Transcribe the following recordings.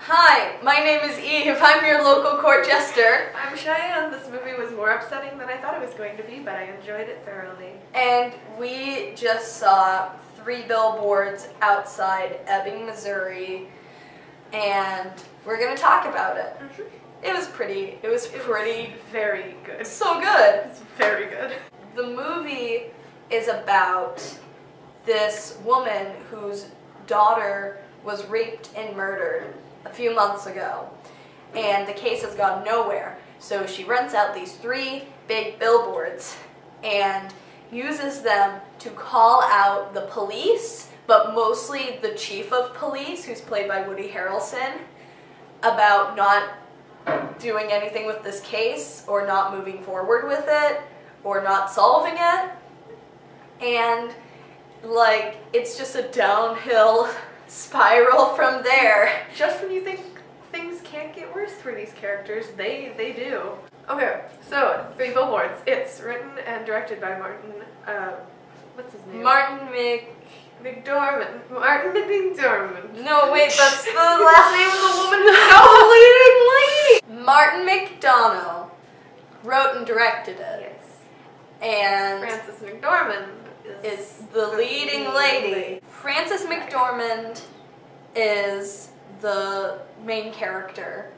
Hi, my name is Eve. I'm your local court jester. I'm Cheyenne. This movie was more upsetting than I thought it was going to be, but I enjoyed it thoroughly. And we just saw Three Billboards outside Ebbing, Missouri, and we're going to talk about it. It was pretty very good. So good. It's very good. The movie is about this woman whose daughter was raped and murdered a few months ago, and the case has gone nowhere. So she rents out these 3 big billboards and uses them to call out the police, but mostly the chief of police, who's played by Woody Harrelson, about not doing anything with this case, or not moving forward with it, or not solving it. And like, it's just a downhill spiral from there. Just when you think things can't get worse for these characters, they do. Okay, so Three Billboards. It's written and directed by Martin, what's his name? Martin McDormand. Martin McDormand. No, wait, that's the last name of the woman who's the leading lady! Martin McDonough wrote and directed it. Yes. And Frances McDormand is the leading lady. Frances McDormand is the main character.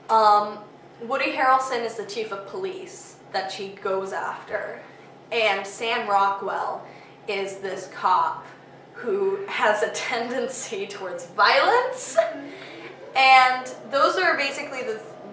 Woody Harrelson is the chief of police that she goes after. And Sam Rockwell is this cop who has a tendency towards violence. And those are basically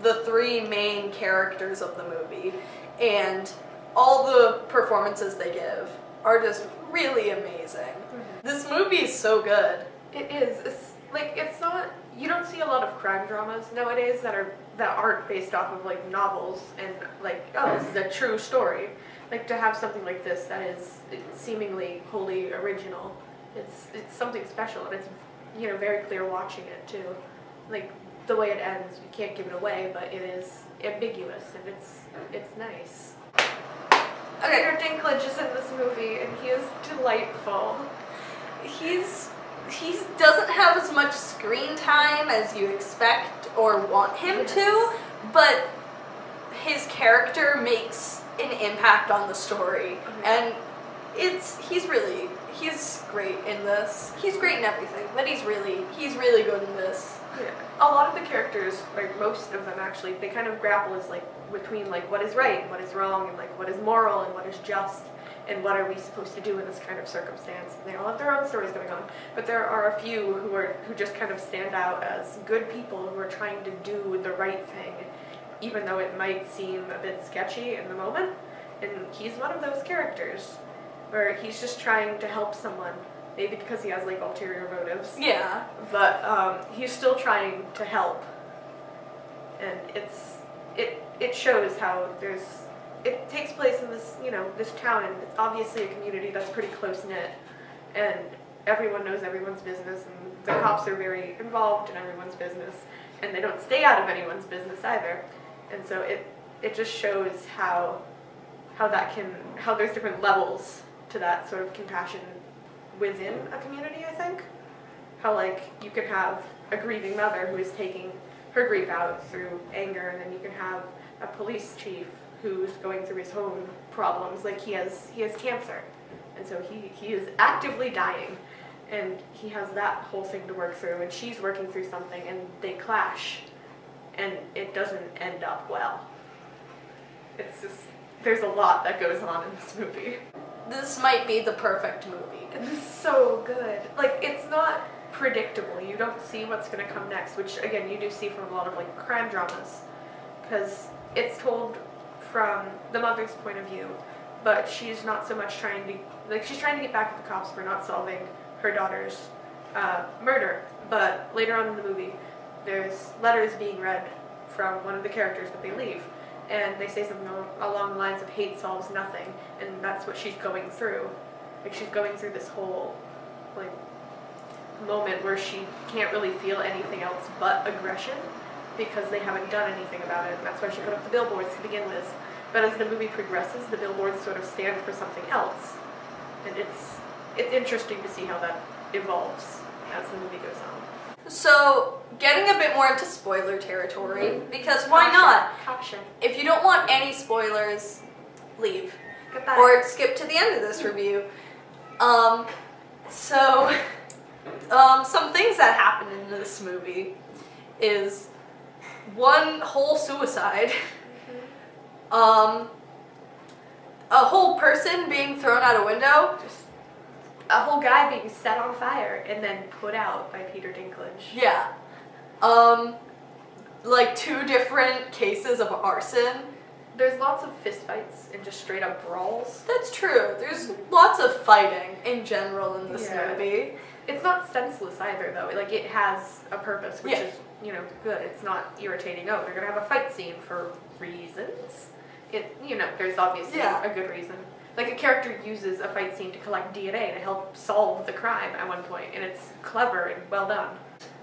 the 3 main characters of the movie. And all the performances they give are just really amazing. This movie is so good. It is. It's not. You don't see a lot of crime dramas nowadays that aren't based off of like novels and like, oh, this is a true story. Like, to have something like this that is seemingly wholly original, it's something special, and it's, you know, very clear watching it too. Like, the way it ends, you can't give it away, but it is ambiguous and it's nice. Peter Dinklage is in this movie, and he is delightful. He doesn't have as much screen time as you expect or want him to, but his character makes an impact on the story, and he's great in this. He's great in everything, but he's really good in this. Yeah. A lot of the characters, like most of them actually, they kind of grapple as like between like what is right and what is wrong, and like what is moral and what is just, and what are we supposed to do in this kind of circumstance. And they all have their own stories going on, but there are a few who just kind of stand out as good people who are trying to do the right thing, even though it might seem a bit sketchy in the moment. And he's one of those characters where he's just trying to help someone, maybe because he has like ulterior motives. Yeah. But he's still trying to help, and it shows how it takes place in this, you know, this town, and it's obviously a community that's pretty close-knit, and everyone knows everyone's business, and the cops are very involved in everyone's business, and they don't stay out of anyone's business either. And so it just shows how there's different levels to that sort of compassion within a community, I think. How, like, you can have a grieving mother who is taking her grief out through anger, and then you can have a police chief who's going through his own problems. Like, he has cancer, and so he is actively dying, and he has that whole thing to work through, and she's working through something, and they clash, and it doesn't end up well. It's just, there's a lot that goes on in this movie. This might be the perfect movie. It's so good. Like, it's not predictable. You don't see what's going to come next, which again you do see from a lot of like crime dramas, because it's told from the mother's point of view, but she's not so much trying to, like, she's trying to get back at the cops for not solving her daughter's murder. But later on in the movie, there's letters being read from one of the characters that they leave, and they say something along the lines of hate solves nothing, and that's what she's going through. Like, she's going through this whole like moment where she can't really feel anything else but aggression, because they haven't done anything about it, and that's why she put up the billboards to begin with. But as the movie progresses, the billboards sort of stand for something else, and it's interesting to see how that evolves as the movie goes on. So, getting a bit more into spoiler territory, because why not? Caution. If you don't want any spoilers, leave. Goodbye. Or skip to the end of this review. Some things that happen in this movie is one whole suicide, a whole person being thrown out a window, Just a whole guy being set on fire and then put out by Peter Dinklage. yeah, like 2 different cases of arson. There's lots of fistfights and just straight up brawls. That's true. There's lots of fighting in general in this Yeah. movie. It's not senseless either, though. Like, it has a purpose, which Yeah. is, good. It's not irritating. Oh, they're gonna have a fight scene for reasons. There's obviously a good reason. Like, a character uses a fight scene to collect DNA to help solve the crime at one point, and it's clever and well done.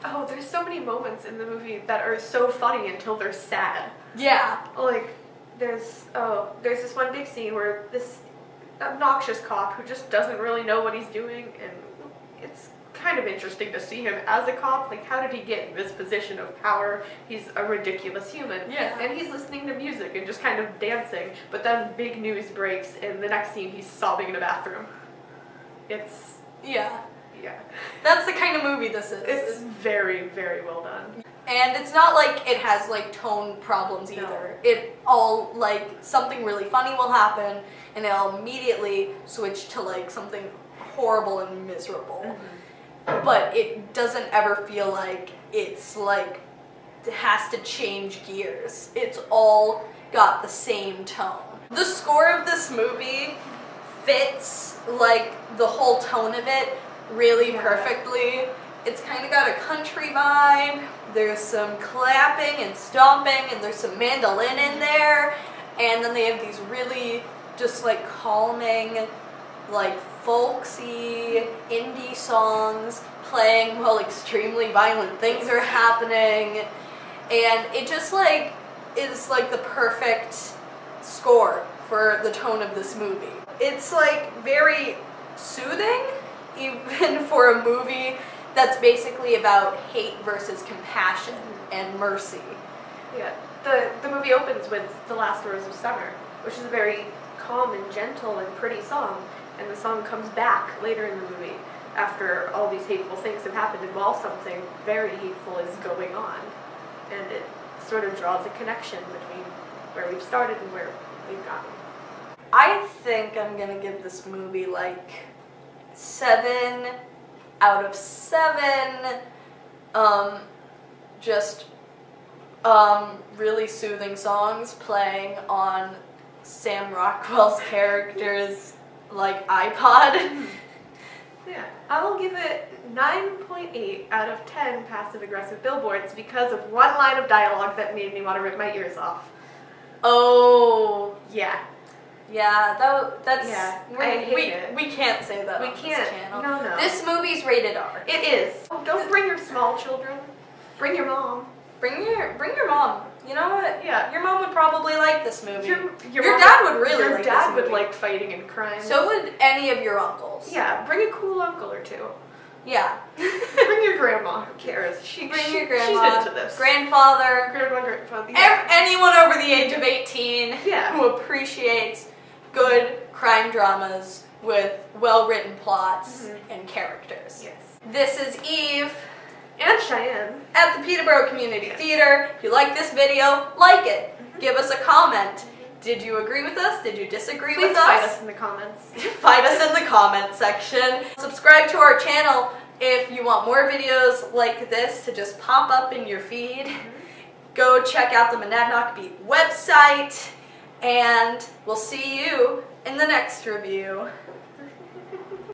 Oh, there's so many moments in the movie that are so funny until they're sad. Yeah. Like, there's this one big scene where this obnoxious cop who just doesn't really know what he's doing, and it's kind of interesting to see him as a cop. Like, how did he get in this position of power? He's a ridiculous human. Yeah. And he's listening to music and just kind of dancing, but then big news breaks, and the next scene he's sobbing in a bathroom. It's, Yeah. yeah. That's the kind of movie this is. It's very, very well done. And it's not like it has like tone problems either. No. It all like something really funny will happen and it'll immediately switch to like something horrible and miserable. But it doesn't ever feel like it's like it has to change gears. It's all got the same tone. The score of this movie fits like the whole tone of it really perfectly. It's kind of got a country vibe. There's some clapping and stomping, and there's some mandolin in there. And then they have these really just like calming, like folksy indie songs playing while extremely violent things are happening. And it just like is like the perfect score for the tone of this movie. It's like very soothing, even for a movie that's basically about hate versus compassion and mercy. Yeah, the movie opens with The Last Rose of Summer, which is a very calm and gentle and pretty song, and the song comes back later in the movie after all these hateful things have happened and while something very hateful is going on, and it sort of draws a connection between where we've started and where we've gotten. I think I'm gonna give this movie like 7 out of 7. Just really soothing songs playing on Sam Rockwell's character's like iPod. Yeah, I will give it 9.8 out of 10 passive-aggressive billboards because of one line of dialogue that made me want to rip my ears off. Oh, Yeah. yeah, that's Yeah, I hate it. We can't say that We on can't. this channel. No. This movie's rated R. It is. Oh, don't bring your small children. Bring your mom. Bring your mom. You know what? Yeah. Your mom would probably like this movie. Your Your mom dad would really Your like dad this would movie. like fighting and crime. So would any of your uncles. Yeah, bring a cool uncle or two. Yeah. Bring your grandma. Who cares? Bring your grandma. She's into this. Grandfather. Grandfather. Yeah. Anyone over the age of 18 Yeah. who appreciates good crime dramas with well-written plots and characters. Yes. This is Eve And Cheyenne. at the Peterborough Community Theater. If you like this video, like it. Give us a comment. Did you agree with us? Did you disagree Please with fight us? us in the comments. Fight us in the comment section. Subscribe to our channel if you want more videos like this to just pop up in your feed. Go check out the Monadnock Beat website, and we'll see you in the next review.